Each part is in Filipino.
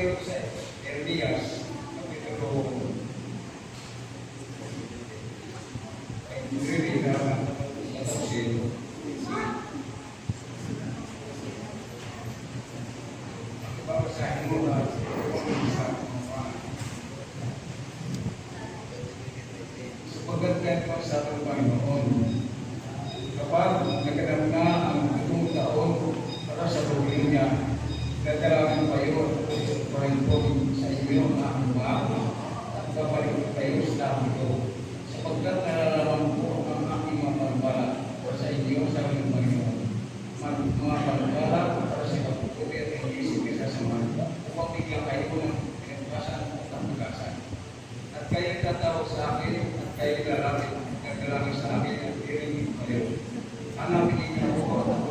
meron sa Elias, kapitulo 14, babasahin mo na sapagkat kahit pa sa ating Panginoon, kapag nagkaroon na ang 7 taon para sa pagkain niya, dadalawin kayo at susuprahin ko sa inyo ang aking bago at babalik kayo sa dami ko, sapagkat nalalaman ko ang aking mga pangbala para sa inyo sa aking Panginoon. Mga pangbala para sa kapuputi at hindi isipin sa samahan upang bigyan kayo ng pinagpasan at pagkasan. At kayo tatawag sa akin at kayo naglalangin sa akin at iringin kayo. Hanapin ninyo ako at ako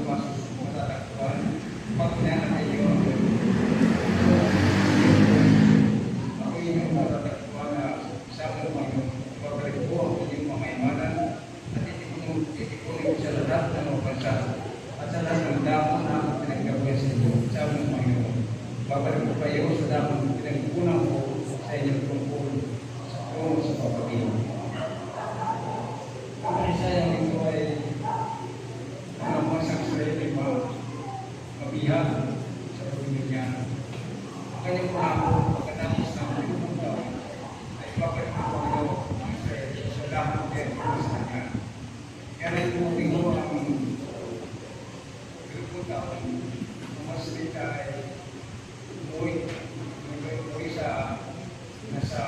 matatakbuhan pag pinanatay niyo ako. Ako inyong matatakbuhan na sa mga pagkalit ko ang inyong pangaimanan at itipunin sa lahat ng mga bansa at sa lahat ng damon na pinaggawa sa inyo sa mga Panginoon. Babalik ko kayo sa damon pinagkunan ko sa inyong tungkol sa trono sa papagin. Ang kanisayang ito ay ang mga sangsayang mabihan sa pagkain niya. Ang kanyang pangako pagkatapos ng 7 taon ay babalik ko kayo sa damon din sa kanya. Kaya rin po tingin ang 7 taon mga salita ay umuwi sa nasa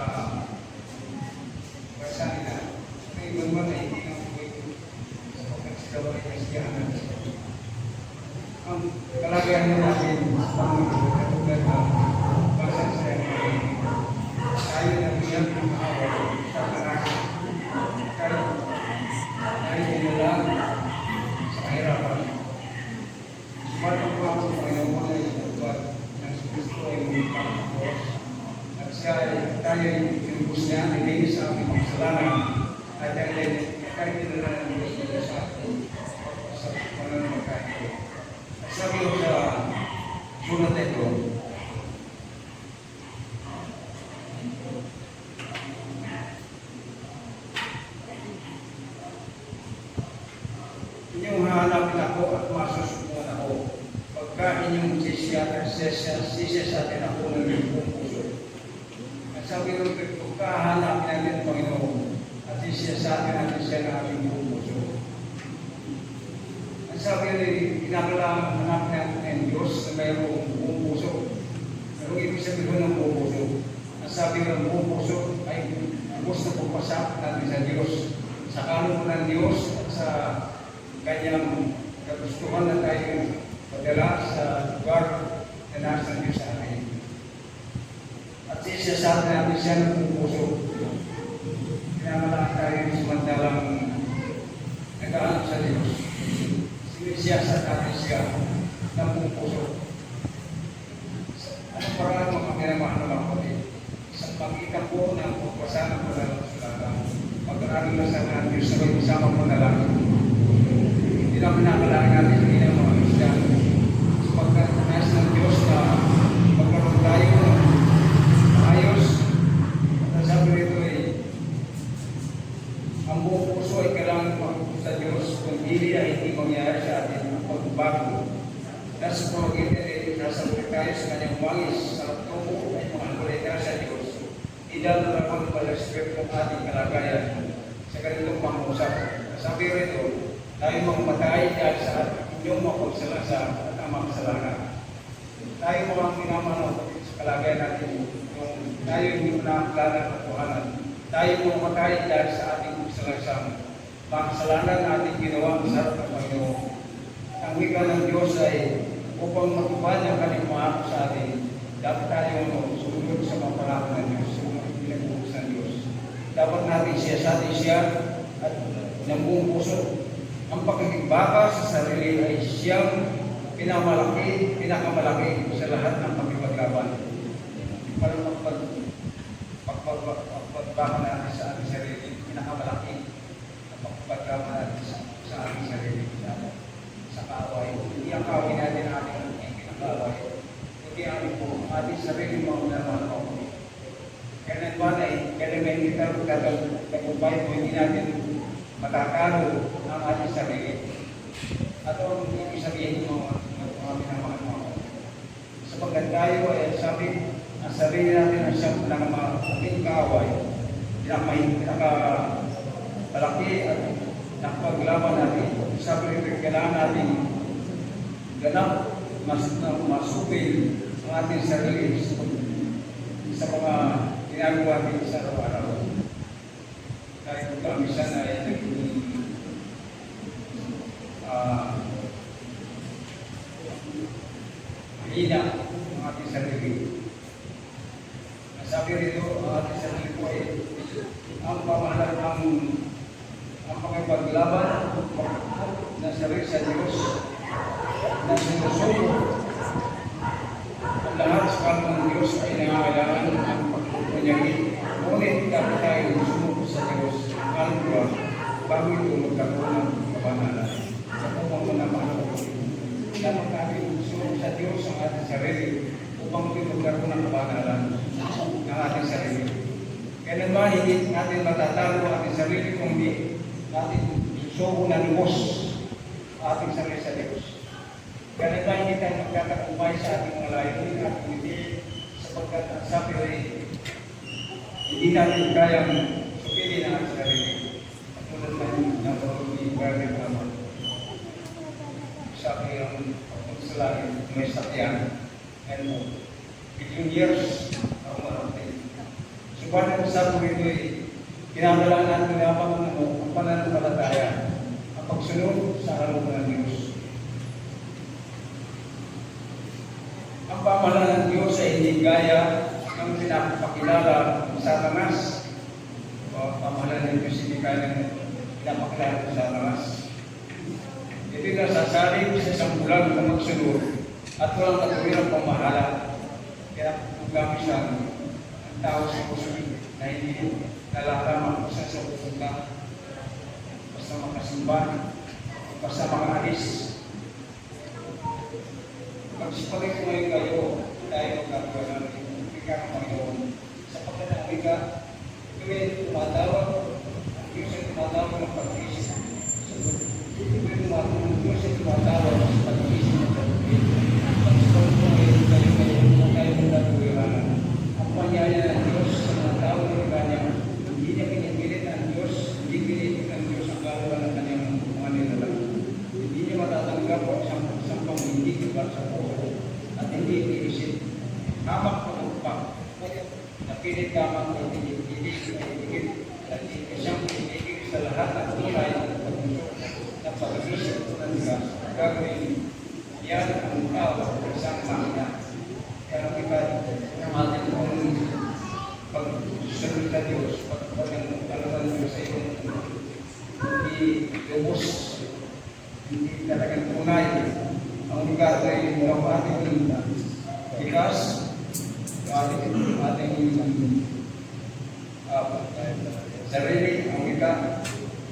bansa nila. May iba naman ay hindi na umuwi sa pagkaksilaw ay Kristiyanan. Ang kalagayan na natin katulad ng basa sa tayo na biyang ng awal sa karasa. Tayo nila sa kahirapan. Sumatang po ang Panginoon ay nagbuhat ng Kristo ay lumipang ako at siya ay tayo ay pinubos niya ay linis sa aming kasalanan at tayo ay kinala ng Diyos sa atin sa pananamagkain ko. At sabi ko sa sulat ito, inyong hahanapin ako at masusunod ako. Pagka inyong sisya sa atin ako ng buong puso. At sabi ko, pagka hahanapin natin ang Panginoon at sisya sa atin natin siya ng ating buong puso. At sabi ko, kinakailangan hanapin natin ang Diyos na mayroong buong puso. Pero ibig sabihin ng buong puso. At sabi ko, ang buong puso ay gusto pagpasak natin sa Diyos. Sa kanong ng Diyos at sa kanyang kagustuhan na tayo padala sa lugar na nasa Diyos sa atin. At sisasabi natin siya ng buong puso. Kinamalaki tayo samantalang nag-aalam sa Diyos. Sinisiyasat natin siya ng buong puso. Anong parang mga minamahal na mga kapatid? Sa pag-ikap po ng pagpasan ng pagkakalasulat, pag-aaral na sa Diyos sa may isama mo na lang. Hindi lang pinakalaki natin hindi ng mga Kristiyano. Sapagkat nais ng Diyos na magkaroon tayo ng ayos. At sabi rito ay ang buong puso ay kailangan makikita sa Diyos kung hindi ay hindi mangyayari sa atin ang pagbabago. Nasa pamagitan ay nasabulit tayo sa kanyang wangis sa tungo ay mga tayo sa Diyos. Idal na lang pala-script ng ating kalagayan sa ganitong pangusap. Sabi rito, tayo mamamatay dahil sa inyong mapagsalasa at ang mga kasalanan. Tayo mga minamanaw sa kalagayan natin, yung tayo hindi mo nakakilala ng Tuhanan. Tayo mamamatay dahil sa ating pagsalasang mga kasalanan na ating ginawa sa harap ng Panginoon. Ang wika ng Diyos ay upang matupad ang kanyang pangako sa atin, dapat tayo sumunod sa mga pangako ng Diyos, sa mga pinag-utos ng Diyos. Dapat natin siya sa atin siya at ng buong puso. Ang pagkikigbaka sa sarili ay siyang pinakamalaki sa lahat ng pagkipaglaban. Parang pagpagbaka natin sa ating sarili, pinakamalaki ang pagpaglaban natin sa ating sarili. Sa kaaway. Hindi ang kaaway natin ang ating pinakaaway. pagkiamin po ang ating sarili mga unaman po. Kaya nagwanay, kaya may kita kagubay po hindi natin matakalo ang ating sarili. At ang ibig sabihin mo mga pinamahal mo. Sapagkat tayo ay sabi, ang sarili natin ang siyang pinakamaking kaaway, pinakamalaki at nakapaglaban natin. Sabi rin, kailangan natin ganap, masupil ang ating sarili sa mga ginagawa natin sa araw-araw. Kahit kung kamisan ay mahina ang ating sarili. Sabi rito, ang ating sarili po ay ang pamahalaan ang pakipaglaban na sarili sa Diyos na sinusuko. Ang lahat sa kalma ng Diyos ay nangangailangan ang pagpupunyagi. Ngunit dapat tayo sumuko sa Diyos kalma bago ito magkaroon ng kapanalan. Sa upang manamahal ko. Dapat tayo sumuko sa Diyos ang ating sarili upang ito magkaroon ng kapanalan ng ating sarili. Kaya naman, hindi natin matatalo ang ating sarili kung hindi natin susuko na lubos ating sarili sa Diyos. Kaya naman, hindi tayo magkakakumpay sa ating mga layunin at hindi sapagkat ang sabi ay hindi natin kayang supilin ang ating sarili. At tulad na yung nabarong Brother Amor. Sabi ang pagsalangin, may sakyan. And between years, ang marating. Subalit sa sabi ito ay kinakalangan natin ang pananampalataya, ang pagsunod sa kalooban ng Diyos. Ang pamahalaan ng Diyos ay hindi gaya ng pinapakilala ng Satanas. O pamahalaan ng Diyos hindi gaya ng pinapakilala ng Satanas. Ito yung nasasalig sa isang bulan na magsunod at walang katuwirang pamahala. Kaya gamit siya ang tao sa puso na hindi nalalaman kung saan sa pupunta. Basta makasimba, basta makaalis. Magsipagay ko ngayon kayo, tayo magkakawa namin, ika ng Panginoon. Sapagkat ang ika, ito ay tumatawag, ang Diyos ay tumatawag ng pag-isip. Ito ay tumatawag, ang Diyos ay tumatawag ng pag-isip ng pag-isip. Magsipagay ko ngayon kayo magkakawa. Ang panyaya ng Diyos sa mga tao ng kanya, hindi niya pinipilit ang Diyos, hindi pinipilit ang Diyos ang galawa ng kanyang mga nilalang. Hindi niya matatanggap o isang panghindig iba sa buhay at hindi iisip. Hamak pagpag, napilit kamang itigil at siyang itigil sa lahat ng tunay na pag-isip ng Diyos. Gagawin yan ang tao ng isang makina. Kaya kita natin kung pag-sunod na Diyos, pag-talaman ng Diyos ay hindi lubos, hindi talagang tunay. Ang lugar ay mula pa ating ikas, ating sarili, ang ika,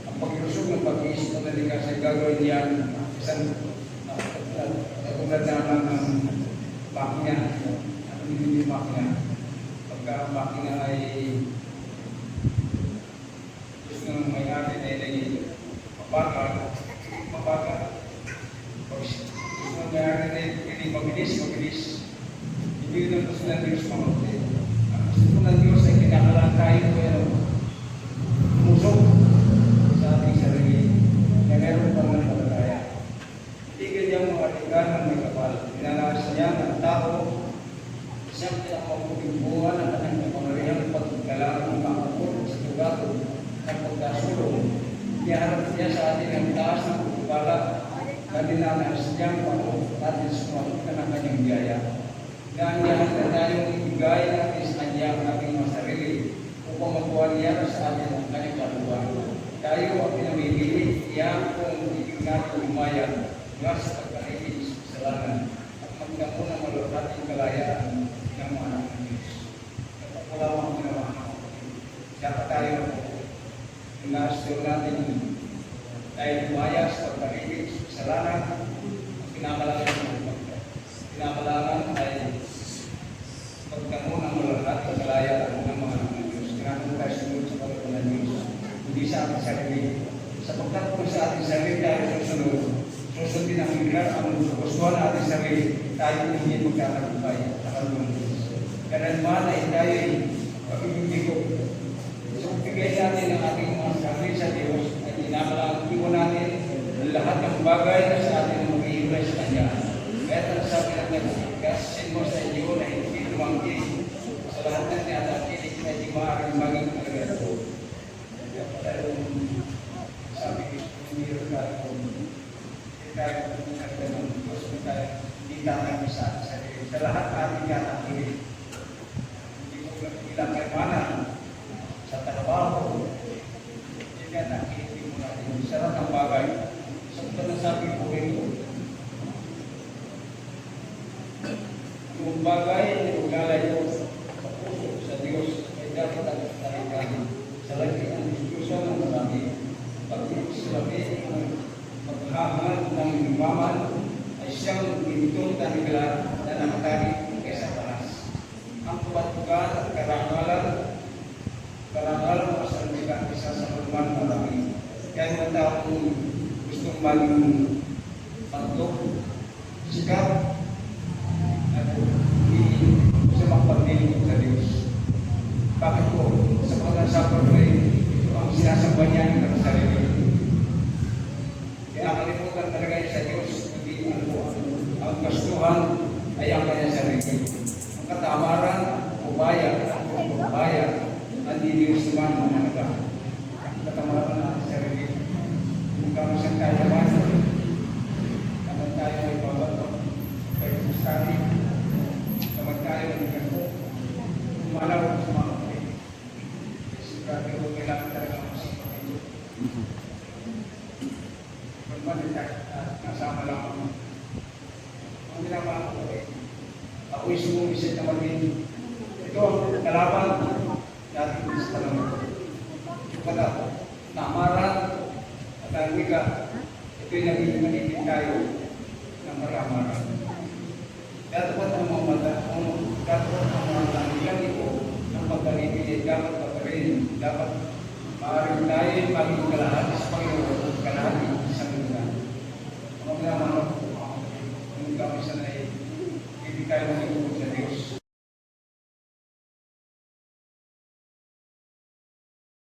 ang pag-iusog ng pag-iisip ng likas ay gagawin yan isang katulad naman ng makina, ang hindi makina. Pagka ang makina ay gusto ng may-ari ay mabagal. Pag gusto ng may-ari ay hindi mabilis. Hindi yun ang gusto ng Diyos mamunti. Ang gusto ng Diyos ay kinakalaan tayo pero umusok sa ating sarili na meron pang nagpapalaya. Tigil niyang mga ligan ng may kapal. Pinanakas niya ng tao siyang pinakamuting buwan ng kanyang kapangyarihang pagkakalaan ng kakapot sa lugar ng pagkasulong. Iharap niya sa atin ang taas ng pagkakala na dinanas niyang panahon natin sumagot ka ng kanyang biyaya. Ganyan na tayong ibigay natin sa kanya ang ating mga sarili upang makuha niya sa atin ang kanyang kaluwan. Tayo ang pinamimili, iyan kung ibig natin umayan mula sa pagkakilig sa kasalanan at magdamo ng malulating kalayaan ng mga anak ng Diyos. Kapagpulawan ang ginawa ng dapat tayo inastro natin tayo umaya sa pagkakilig sa kasalanan at pinakalangan ay sa ating sarili. Sapagkat kung sa ating sarili tayo susundin ang hinggan, ang gustuhan ng ating sarili, tayo hindi magkakagumpay sa kalungan. Kaya naman ay tayo ay pag-ibig. So, bigay natin ang ating mga sarili sa Diyos at inamalakiwan natin lahat ng bagay na sa atin ang mag-iibay sa Kanya. Kaya ang sabi ng nagkakasin mo sa iyo na hindi lumangki sa lahat ng niatakilig na hindi maaaring maging agad. Kaya tayo sabi ko, hindi rin tayo tayo ng Diyos na tayo hindi tayo sa sarili. Sa lahat ating niatakilig. Hindi mo ilang kaimanan sa trabaho. Hindi niatakilig mo natin. Sa lahat ng bagay. Sa mga nasabi ko ito, yung bagay na ugalay mo sa puso, sa Diyos, ay dapat ang talikan sa lagi ang diskusyon ng marami. Pag-iislabi ang paghahangal ng limaman ay siyang gintong tanigla na nakatari kaysa taas. Ang kapatugan at karangalan ang masalmikan isa sa luman marami. Kaya mga taong gustong maging pantok, sikat, at hindi sa magpagdilig sa Diyos. Bakit po? Sa pagkasapag ko ito ang sinasamba niya ng sarili. Kaya kalimutan talaga sa Diyos, hindi ang kastuhan ay ang kanyang sarili. Ang katamaran, ubaya, ang Diyos naman ang mahalaga. Ang katamaran ng sarili. Kung kami siyang kayaman, naman tayo ay babato. Kaya kustari, naman tayo ay umalaw sa mga kapatid. Sigurado ko kailangan talaga masipag ito. Kung nasama lang ako. Ang ginagawa ko ay ako'y sumumisit na maging ito ang kalaban natin sa tanong. Kata, tamaran at ang wika, ito'y naging manipin tayo ng maramaran. Dapat ang mga mata, dapat ang mga tanggilan ito ng pagkalipilid, dapat pagkarin, dapat maaaring tayo maging kalahati sa Panginoon, kalahati sa mga. Ang mga kami sanay, hindi tayo maging